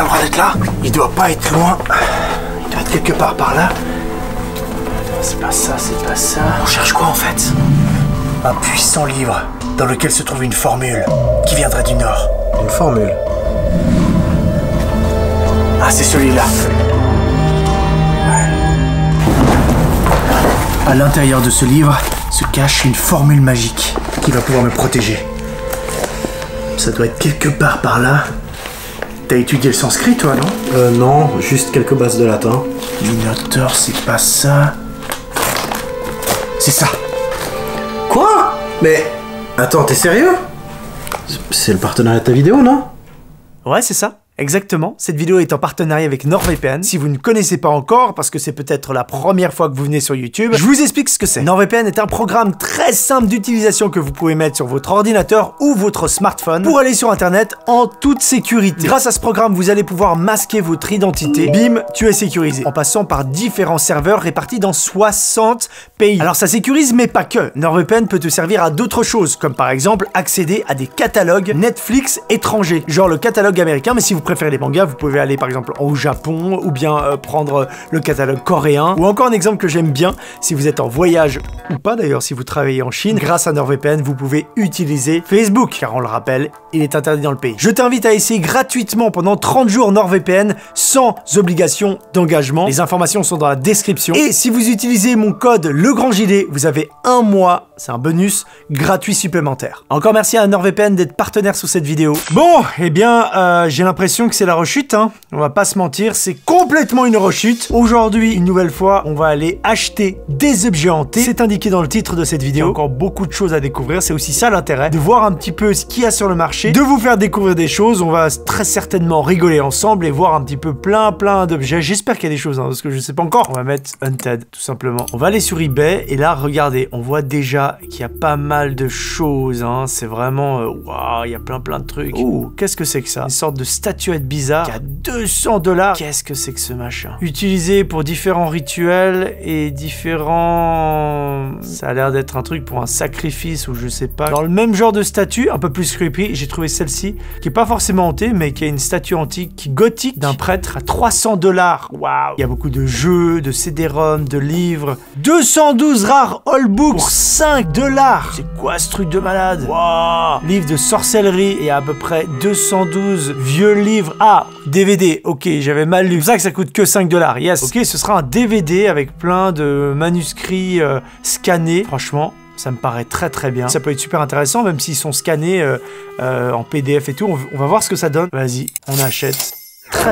le droit d'être là. Il doit pas être loin. Il doit être quelque part par là. C'est pas ça, c'est pas ça. On cherche quoi en fait? Un puissant livre dans lequel se trouve une formule qui viendrait du Nord. Une formule? Ah, c'est celui-là. À l'intérieur de ce livre se cache une formule magique qui va pouvoir me protéger. Ça doit être quelque part par là. T'as étudié le sanskrit, toi, non? Non, juste quelques bases de latin. Minotaure, c'est pas ça. C'est ça. Quoi? Mais... Attends, t'es sérieux? C'est le partenariat de ta vidéo, non? Ouais, c'est ça. Exactement, cette vidéo est en partenariat avec NordVPN. Si vous ne connaissez pas encore, parce que c'est peut-être la première fois que vous venez sur YouTube, je vous explique ce que c'est. NordVPN est un programme très simple d'utilisation que vous pouvez mettre sur votre ordinateur ou votre smartphone pour aller sur internet en toute sécurité. Grâce à ce programme, vous allez pouvoir masquer votre identité. Bim, tu es sécurisé. En passant par différents serveurs répartis dans 60 pays. Alors ça sécurise, mais pas que. NordVPN peut te servir à d'autres choses, comme par exemple accéder à des catalogues Netflix étrangers, genre le catalogue américain, mais si vous préférez les mangas, vous pouvez aller par exemple au Japon ou bien prendre le catalogue coréen. Ou encore un exemple que j'aime bien, si vous êtes en voyage ou pas d'ailleurs, si vous travaillez en Chine, grâce à NordVPN, vous pouvez utiliser Facebook, car on le rappelle, il est interdit dans le pays. Je t'invite à essayer gratuitement pendant 30 jours NordVPN sans obligation d'engagement. Les informations sont dans la description. Et si vous utilisez mon code LeGrandJD, vous avez un mois, c'est un bonus gratuit supplémentaire. Encore merci à NordVPN d'être partenaire sur cette vidéo. Bon, eh bien, j'ai l'impression que c'est la rechute, hein. On va pas se mentir, c'est complètement une rechute. Aujourd'hui, une nouvelle fois, on va aller acheter des objets hantés. C'est indiqué dans le titre de cette vidéo. Il y a encore beaucoup de choses à découvrir. C'est aussi ça l'intérêt, de voir un petit peu ce qu'il y a sur le marché, de vous faire découvrir des choses. On va très certainement rigoler ensemble et voir un petit peu plein d'objets. J'espère qu'il y a des choses, hein, parce que je sais pas encore. On va mettre Hunted, tout simplement. On va aller sur eBay et là, regardez, on voit déjà qu'il y a pas mal de choses, hein. C'est vraiment, waouh, il y a plein de trucs. Oh, qu'est-ce que c'est que ça? Une sorte de statuette bizarre qui a 200 $. Qu'est-ce que c'est que ce machin? Utilisé pour différents rituels et différents... Ça a l'air d'être un truc pour un sacrifice ou je sais pas. Dans le même genre de statue, un peu plus creepy, j'ai trouvé celle-ci qui est pas forcément hantée mais qui est une statue antique gothique d'un prêtre à 300 $. Waouh! Il y a beaucoup de jeux, de CD-ROM, de livres. 212 rares all books pour 5 $. C'est quoi ce truc de malade? Waouh! Livre de sorcellerie et à peu près 212 vieux livres. Ah, DVD, ok, j'avais mal lu. C'est pour ça que ça coûte que 5 $, yes. Ok, ce sera un DVD avec plein de manuscrits scannés. Franchement, ça me paraît très bien. Ça peut être super intéressant, même s'ils sont scannés en PDF et tout. On va voir ce que ça donne. Vas-y, on achète.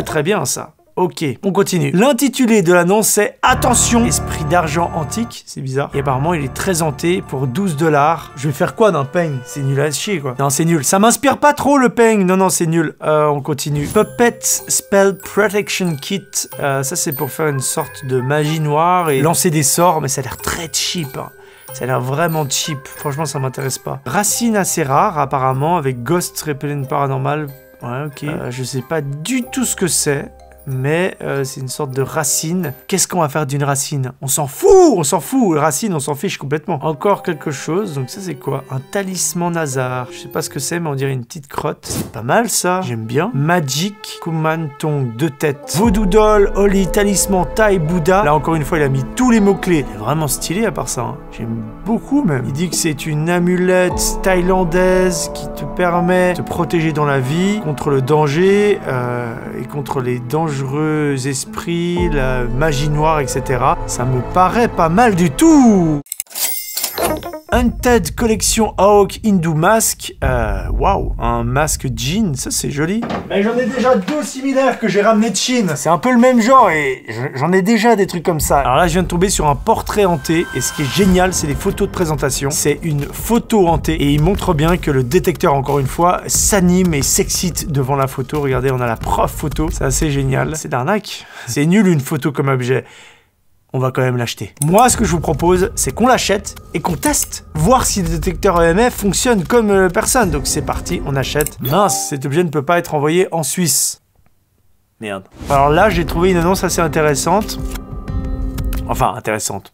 Très bien, ça. Ok, on continue. L'intitulé de l'annonce c'est « Attention, esprit d'argent antique ». C'est bizarre. Et apparemment, il est très hanté pour 12 $. Je vais faire quoi d'un peigne? C'est nul à chier, quoi. Non, c'est nul. Ça m'inspire pas trop, le peigne. Non, c'est nul. On continue. Puppet Spell Protection Kit. Ça, c'est pour faire une sorte de magie noire et lancer des sorts, mais ça a l'air très cheap, hein. Ça a l'air vraiment cheap. Franchement, ça m'intéresse pas. Racine assez rare, apparemment, avec Ghost Repellent Paranormal. Ouais, ok. Je sais pas du tout ce que c'est. Mais c'est une sorte de racine. Qu'est-ce qu'on va faire d'une racine? On s'en fout! On s'en fout! Racine, on s'en fiche complètement. Encore quelque chose. Donc ça, c'est quoi? Un talisman Nazar. Je sais pas ce que c'est, mais on dirait une petite crotte. C'est pas mal, ça. J'aime bien. Magic Kuman Tong, 2 têtes. Voodoo Doll, Holy, Talisman, Thai, Bouddha. Là, encore une fois, il a mis tous les mots-clés. Il est vraiment stylé à part ça, hein. J'aime beaucoup, même. Il dit que c'est une amulette thaïlandaise qui te permet de te protéger dans la vie contre le danger et contre les dangereux esprits, la magie noire, etc. Ça me paraît pas mal du tout. Hunted Collection Hawk Hindu Mask. Waouh, un masque jean, ça c'est joli. Mais j'en ai déjà 2 similaires que j'ai ramené de Chine. C'est un peu le même genre et j'en ai déjà des trucs comme ça. Alors là, je viens de tomber sur un portrait hanté et ce qui est génial, c'est les photos de présentation. C'est une photo hantée et il montre bien que le détecteur, encore une fois, s'anime et s'excite devant la photo. Regardez, on a la preuve photo. C'est assez génial. C'est d'arnaque. C'est nul une photo comme objet. On va quand même l'acheter. Moi, ce que je vous propose, c'est qu'on l'achète et qu'on teste. Voir si le détecteur EMF fonctionne comme personne. Donc c'est parti, on achète. Mince, cet objet ne peut pas être envoyé en Suisse. Merde. Alors là, j'ai trouvé une annonce assez intéressante. Enfin, intéressante.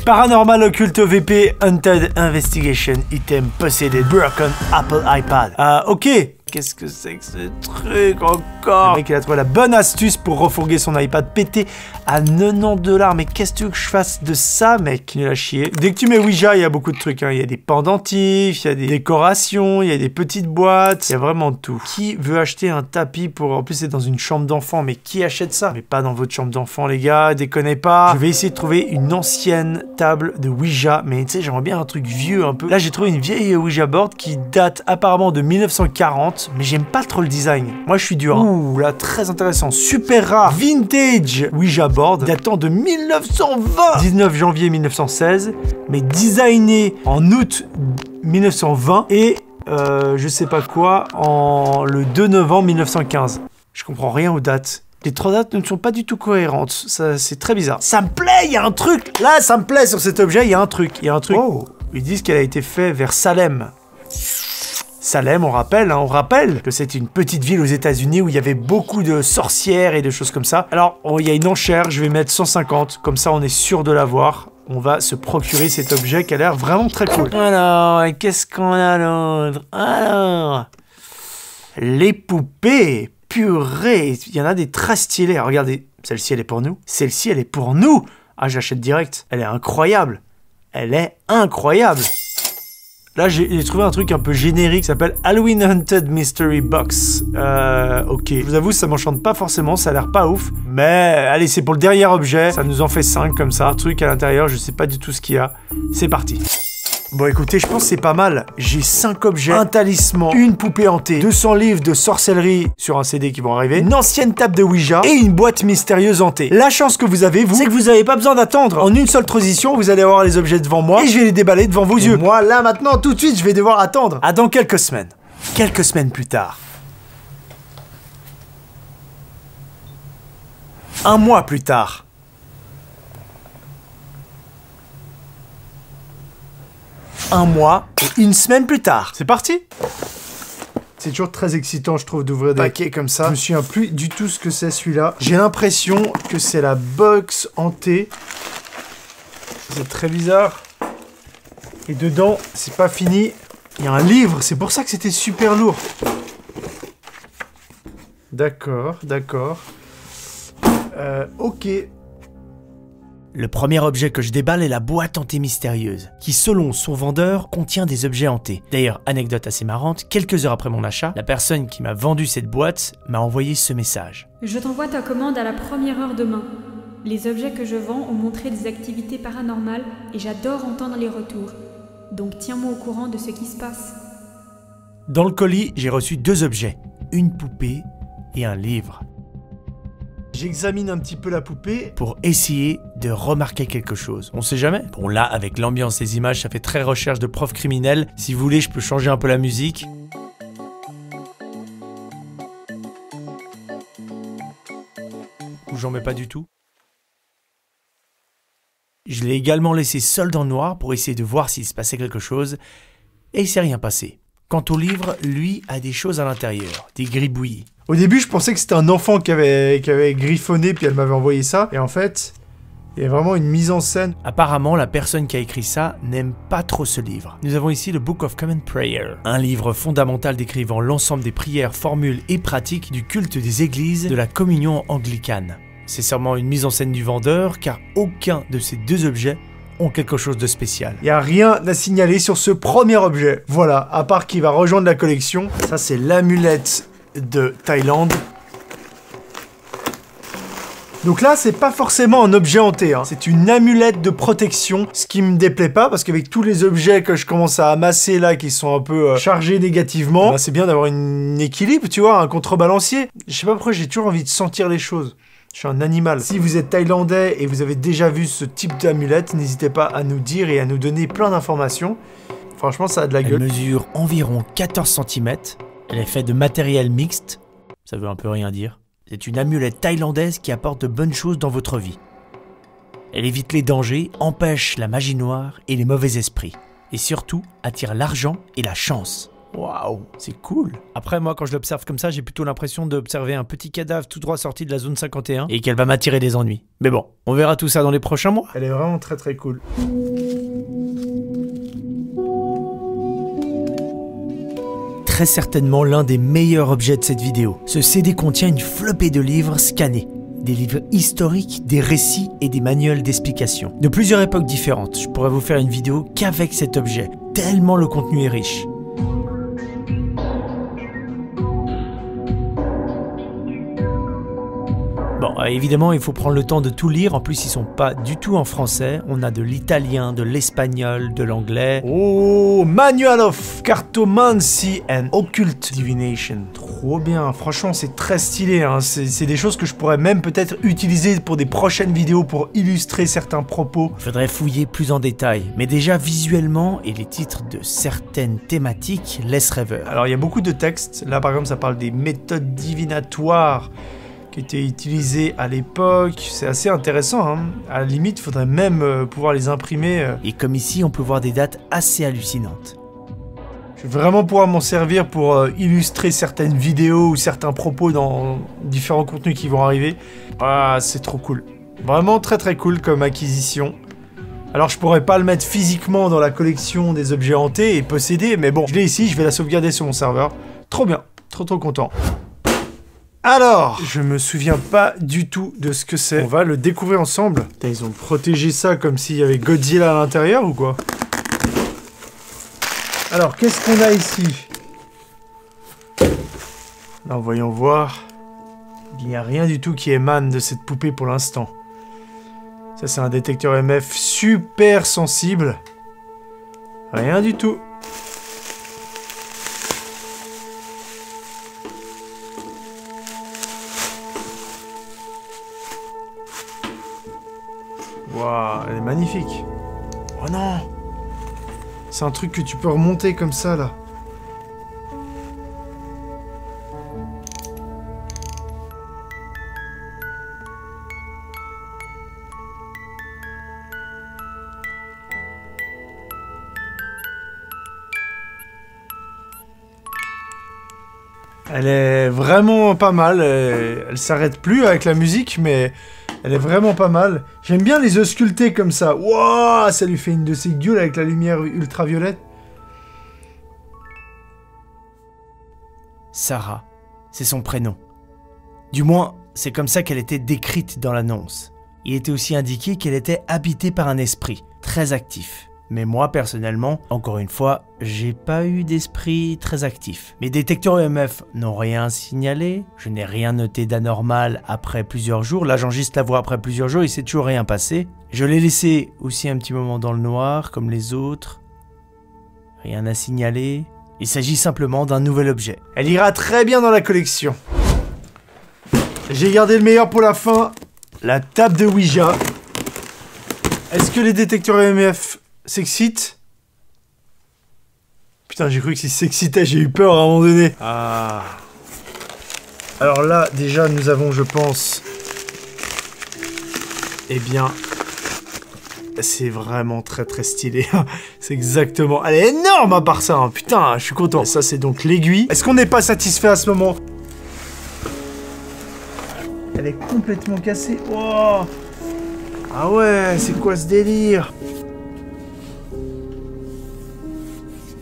Paranormal Occult VP Hunted Investigation Item Possède Broken Apple iPad. Ok. Qu'est-ce que c'est que ce truc encore? Le mec, il a trouvé la bonne astuce pour refourguer son iPad pété à 90 $. Mais qu'est-ce que tu veux que je fasse de ça, mec? Nul à chier. Dès que tu mets Ouija, il y a beaucoup de trucs. Hein. Il y a des pendentifs, il y a des décorations, il y a des petites boîtes. Il y a vraiment de tout. Qui veut acheter un tapis pour... En plus, c'est dans une chambre d'enfant. Mais qui achète ça? Mais pas dans votre chambre d'enfant, les gars. Déconnez pas. Je vais essayer de trouver une ancienne table de Ouija. Mais tu sais, j'aimerais bien un truc vieux un peu. Là, j'ai trouvé une vieille Ouija board qui date apparemment de 1940. Mais j'aime pas trop le design. Moi, je suis dur. Hein. Ouh, là, très intéressant. Super rare. Vintage Ouija board datant de 1920. 19 janvier 1916. Mais designé en août 1920. Et je sais pas quoi, le 2 novembre 1915. Je comprends rien aux dates. Les trois dates ne sont pas du tout cohérentes. Ça, c'est très bizarre. Ça me plaît, il y a un truc. Là, ça me plaît sur cet objet, il y a un truc. Il y a un truc. Oh. Ils disent qu'elle a été faite vers Salem. Salem, on rappelle que c'est une petite ville aux États-Unis où il y avait beaucoup de sorcières et de choses comme ça. Alors, il y a une enchère, je vais mettre 150, comme ça on est sûr de l'avoir. On va se procurer cet objet qui a l'air vraiment très cool. Alors, qu'est-ce qu'on a d'autre? Alors, les poupées, purée, il y en a des très stylées. Regardez, celle-ci elle est pour nous. Celle-ci elle est pour nous. Ah, j'achète direct. Elle est incroyable. Elle est incroyable. Là, j'ai trouvé un truc un peu générique qui s'appelle Halloween Haunted Mystery Box. Ok. Je vous avoue, ça m'enchante pas forcément, ça a l'air pas ouf. Mais, allez, c'est pour le dernier objet. Ça nous en fait 5 comme ça. Un truc à l'intérieur, je sais pas du tout ce qu'il y a. C'est parti. Bon, écoutez, je pense que c'est pas mal. J'ai 5 objets, un talisman, une poupée hantée, 200 livres de sorcellerie sur un CD qui vont arriver, une ancienne table de Ouija et une boîte mystérieuse hantée. La chance que vous avez, vous, c'est que vous n'avez pas besoin d'attendre. En une seule transition, vous allez avoir les objets devant moi et je vais les déballer devant vos yeux. Moi, là, maintenant, tout de suite, je vais devoir attendre. À dans quelques semaines. Quelques semaines plus tard. Un mois plus tard. Un mois et une semaine plus tard. C'est parti. C'est toujours très excitant, je trouve, d'ouvrir des paquets comme ça. Je me souviens plus du tout ce que c'est celui-là. J'ai l'impression que c'est la box hantée. C'est très bizarre. Et dedans, c'est pas fini. Il y a un livre, c'est pour ça que c'était super lourd. D'accord, d'accord. Ok. Le premier objet que je déballe est la boîte hantée mystérieuse, qui selon son vendeur contient des objets hantés. D'ailleurs, anecdote assez marrante, quelques heures après mon achat, la personne qui m'a vendu cette boîte m'a envoyé ce message. Je t'envoie ta commande à la première heure demain. Les objets que je vends ont montré des activités paranormales et j'adore entendre les retours. Donc tiens-moi au courant de ce qui se passe. Dans le colis, j'ai reçu 2 objets, une poupée et un livre. J'examine un petit peu la poupée pour essayer de remarquer quelque chose. On sait jamais. Bon là, avec l'ambiance des images, ça fait très recherche de prof criminel. Si vous voulez, je peux changer un peu la musique. Ou j'en mets pas du tout. Je l'ai également laissé seul dans le noir pour essayer de voir s'il se passait quelque chose. Et il s'est rien passé. Quant au livre, lui, a des choses à l'intérieur, des gribouillis. Au début, je pensais que c'était un enfant qui avait griffonné, puis elle m'avait envoyé ça. Et en fait, il y a vraiment une mise en scène. Apparemment, la personne qui a écrit ça n'aime pas trop ce livre. Nous avons ici le Book of Common Prayer, un livre fondamental décrivant l'ensemble des prières, formules et pratiques du culte des églises de la communion anglicane. C'est sûrement une mise en scène du vendeur, car aucun de ces 2 objets ont quelque chose de spécial. Il n'y a rien à signaler sur ce premier objet. Voilà, à part qu'il va rejoindre la collection. Ça, c'est l'amulette de Thaïlande. Donc là, c'est pas forcément un objet hanté, hein. C'est une amulette de protection, ce qui me déplaît pas, parce qu'avec tous les objets que je commence à amasser là, qui sont un peu chargés négativement, bah, c'est bien d'avoir un équilibre, tu vois, un contrebalancier. Je sais pas pourquoi j'ai toujours envie de sentir les choses. Je suis un animal. Si vous êtes thaïlandais et vous avez déjà vu ce type d'amulette, n'hésitez pas à nous dire et à nous donner plein d'informations. Franchement, ça a de la gueule. Elle mesure environ 14 cm. Elle est faite de matériel mixte. Ça veut un peu rien dire. C'est une amulette thaïlandaise qui apporte de bonnes choses dans votre vie. Elle évite les dangers, empêche la magie noire et les mauvais esprits. Et surtout, attire l'argent et la chance. Waouh, c'est cool. Après, moi, quand je l'observe comme ça, j'ai plutôt l'impression d'observer un petit cadavre tout droit sorti de la zone 51 et qu'elle va m'attirer des ennuis. Mais bon, on verra tout ça dans les prochains mois. Elle est vraiment très très cool. très certainement l'un des meilleurs objets de cette vidéo. Ce CD contient une flopée de livres scannés. Des livres historiques, des récits et des manuels d'explication. De plusieurs époques différentes, je pourrais vous faire une vidéo qu'avec cet objet, tellement le contenu est riche. Bon, évidemment, il faut prendre le temps de tout lire. En plus, ils sont pas du tout en français. On a de l'italien, de l'espagnol, de l'anglais. Oh, Manual of Cartomancy and Occult Divination. Trop bien. Franchement, c'est très stylé. Hein. C'est des choses que je pourrais même peut-être utiliser pour des prochaines vidéos pour illustrer certains propos. Il faudrait fouiller plus en détail. Mais déjà, visuellement, et les titres de certaines thématiques laissent rêveur. Alors, il y a beaucoup de textes. Là, par exemple, ça parle des méthodes divinatoires qui étaient utilisés à l'époque. C'est assez intéressant, hein. À la limite, il faudrait même pouvoir les imprimer. Et comme ici, on peut voir des dates assez hallucinantes. Je vais vraiment pouvoir m'en servir pour illustrer certaines vidéos ou certains propos dans différents contenus qui vont arriver. Ah, c'est trop cool. Vraiment très très cool comme acquisition. Alors je pourrais pas le mettre physiquement dans la collection des objets hantés et posséder, mais bon, je l'ai ici, je vais la sauvegarder sur mon serveur. Trop bien, trop content. Alors, je me souviens pas du tout de ce que c'est. On va le découvrir ensemble. Putain, ils ont protégé ça comme s'il y avait Godzilla à l'intérieur ou quoi? Alors, qu'est-ce qu'on a ici? Alors, voyons voir. Il n'y a rien du tout qui émane de cette poupée pour l'instant. Ça, c'est un détecteur EMF super sensible. Rien du tout. Waouh, elle est magnifique. Oh non! C'est un truc que tu peux remonter comme ça, là. Elle est vraiment pas mal. Elle s'arrête plus avec la musique, mais elle est vraiment pas mal. J'aime bien les ausculter comme ça. Waouh, ça lui fait une de ses gueules avec la lumière ultraviolette. Sarah, c'est son prénom. Du moins, c'est comme ça qu'elle était décrite dans l'annonce. Il était aussi indiqué qu'elle était habitée par un esprit, très actif. Mais moi, personnellement, encore une fois, j'ai pas eu d'esprit très actif. Mes détecteurs EMF n'ont rien signalé, je n'ai rien noté d'anormal après plusieurs jours. Là, j'enregistre la voix après plusieurs jours, il s'est toujours rien passé. Je l'ai laissé aussi un petit moment dans le noir, comme les autres. Rien à signaler. Il s'agit simplement d'un nouvel objet. Elle ira très bien dans la collection. J'ai gardé le meilleur pour la fin, la table de Ouija. Est-ce que les détecteurs EMF s'excitent? Putain, j'ai cru que s'ils s'excitaient, j'ai eu peur à un moment donné. Ah. Alors là, déjà, nous avons, je pense... Eh bien... C'est vraiment très stylé. C'est exactement... Elle est énorme à part ça, hein. Putain, je suis content. Ça, c'est donc l'aiguille. Est-ce qu'on n'est pas satisfait à ce moment? Elle est complètement cassée. Wow. Ah ouais, c'est quoi ce délire?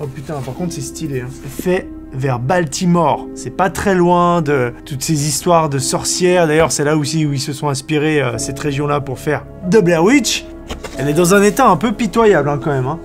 Oh putain, par contre c'est stylé, hein. Fait vers Baltimore. C'est pas très loin de toutes ces histoires de sorcières. D'ailleurs, c'est là aussi où ils se sont inspirés, cette région-là, pour faire The Blair Witch. Elle est dans un état un peu pitoyable, hein, quand même, hein.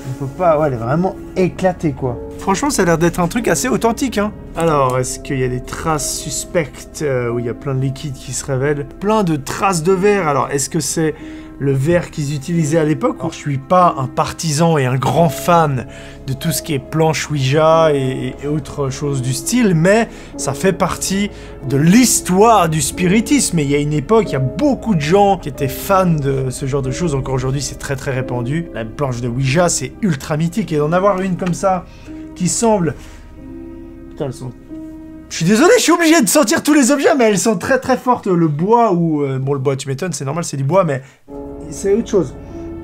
On peut pas... Ouais, elle est vraiment éclatée, quoi. Franchement, ça a l'air d'être un truc assez authentique, hein. Alors, est-ce qu'il y a des traces suspectes où il y a plein de liquides qui se révèlent? Plein de traces de verre. Alors, est-ce que c'est le verre qu'ils utilisaient à l'époque? Je suis pas un partisan et un grand fan de tout ce qui est planche Ouija et autres choses du style, mais ça fait partie de l'histoire du spiritisme. Et il y a une époque, il y a beaucoup de gens qui étaient fans de ce genre de choses. Encore aujourd'hui, c'est très répandu. La planche de Ouija, c'est ultra mythique. Et d'en avoir une comme ça, qui semble... Putain, elles sont... Je suis désolé, je suis obligé de sentir tous les objets, mais elles sont très fortes. Le bois ou... bon, le bois, tu m'étonnes, c'est normal, c'est du bois, mais... C'est autre chose.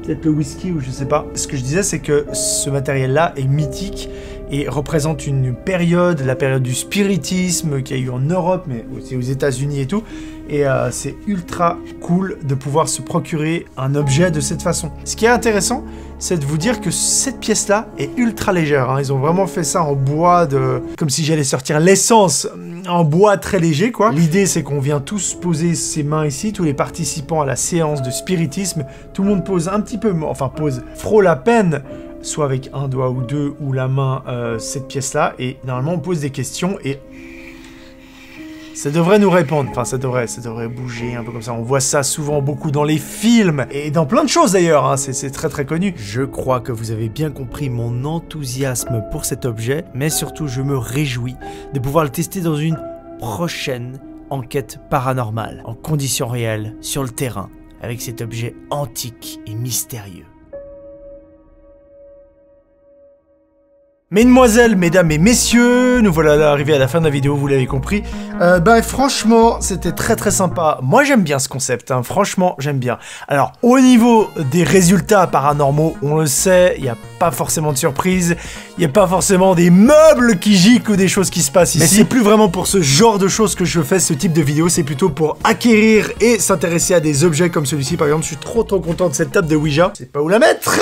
peut-être le whisky ou je sais pas. Ce que je disais, c'est que ce matériel-là est mythique et représente une période, la période du spiritisme qu'il y a eu en Europe, mais aussi aux États-Unis et tout. Et c'est ultra cool de pouvoir se procurer un objet de cette façon. Ce qui est intéressant, c'est de vous dire que cette pièce-là est ultra légère. Hein. Ils ont vraiment fait ça en bois, comme si j'allais sortir l'essence, en bois très léger, quoi. L'idée, c'est qu'on vient tous poser ses mains ici, tous les participants à la séance de spiritisme. Tout le monde pose un petit peu, enfin frôle à peine, soit avec un doigt ou deux, ou la main, cette pièce-là. Et normalement, on pose des questions et... ça devrait nous répondre, enfin ça devrait bouger un peu comme ça, on voit ça souvent beaucoup dans les films, et dans plein de choses d'ailleurs, hein. C'est très très connu. Je crois que vous avez bien compris mon enthousiasme pour cet objet, mais surtout je me réjouis de pouvoir le tester dans une prochaine enquête paranormale, en conditions réelles, sur le terrain, avec cet objet antique et mystérieux. Mesdemoiselles, mesdames et messieurs, nous voilà arrivés à la fin de la vidéo, vous l'avez compris. Franchement, c'était très très sympa. Moi j'aime bien ce concept, hein. Franchement j'aime bien. Alors, au niveau des résultats paranormaux, on le sait, il n'y a pas forcément de surprise, il n'y a pas forcément des meubles qui giclent ou des choses qui se passent ici. Mais c'est plus vraiment pour ce genre de choses que je fais ce type de vidéo, c'est plutôt pour acquérir et s'intéresser à des objets comme celui-ci. Par exemple, je suis trop content de cette table de Ouija. Je sais pas où la mettre.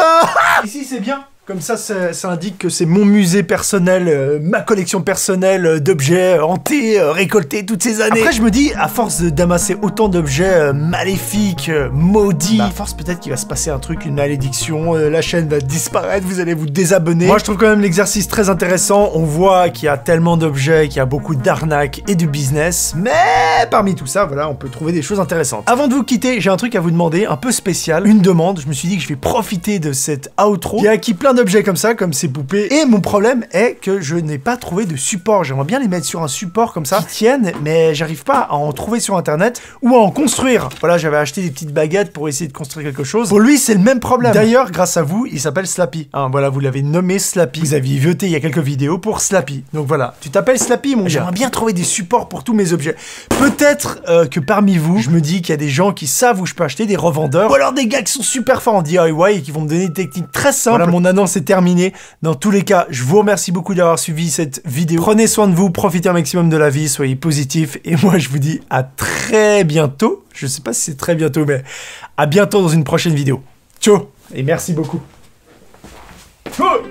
Ici c'est bien. Comme ça indique que c'est mon musée personnel, ma collection personnelle d'objets hantés, récoltés toutes ces années. Après, je me dis, à force d'amasser autant d'objets maléfiques, maudits, à force peut-être qu'il va se passer un truc, une malédiction, la chaîne va disparaître, vous allez vous désabonner. Moi, je trouve quand même l'exercice très intéressant. On voit qu'il y a tellement d'objets, qu'il y a beaucoup d'arnaques et du business, mais parmi tout ça, voilà, on peut trouver des choses intéressantes. Avant de vous quitter, j'ai un truc à vous demander, un peu spécial, une demande. Je me suis dit que je vais profiter de cette outro. Il y a acquis plein d'objets comme ça, comme ces poupées, et mon problème est que je n'ai pas trouvé de support. J'aimerais bien les mettre sur un support comme ça, qui tiennent, mais j'arrive pas à en trouver sur internet ou à en construire. Voilà, j'avais acheté des petites baguettes pour essayer de construire quelque chose. Pour lui, c'est le même problème. D'ailleurs, grâce à vous, il s'appelle Slappy. Hein, voilà, vous l'avez nommé Slappy. Vous aviez voté il y a quelques vidéos pour Slappy. Donc voilà, tu t'appelles Slappy, mon gars. J'aimerais bien trouver des supports pour tous mes objets. Peut-être que parmi vous, je me dis qu'il y a des gens qui savent où je peux acheter, des revendeurs, ou alors des gars qui sont super forts en DIY et qui vont me donner des techniques très simples. Voilà, mon annonce est terminée. Dans tous les cas, je vous remercie beaucoup d'avoir suivi cette vidéo. Prenez soin de vous, profitez un maximum de la vie, soyez positifs, et moi je vous dis à très bientôt. Je sais pas si c'est très bientôt, mais à bientôt dans une prochaine vidéo. Ciao, et merci beaucoup. Ciao.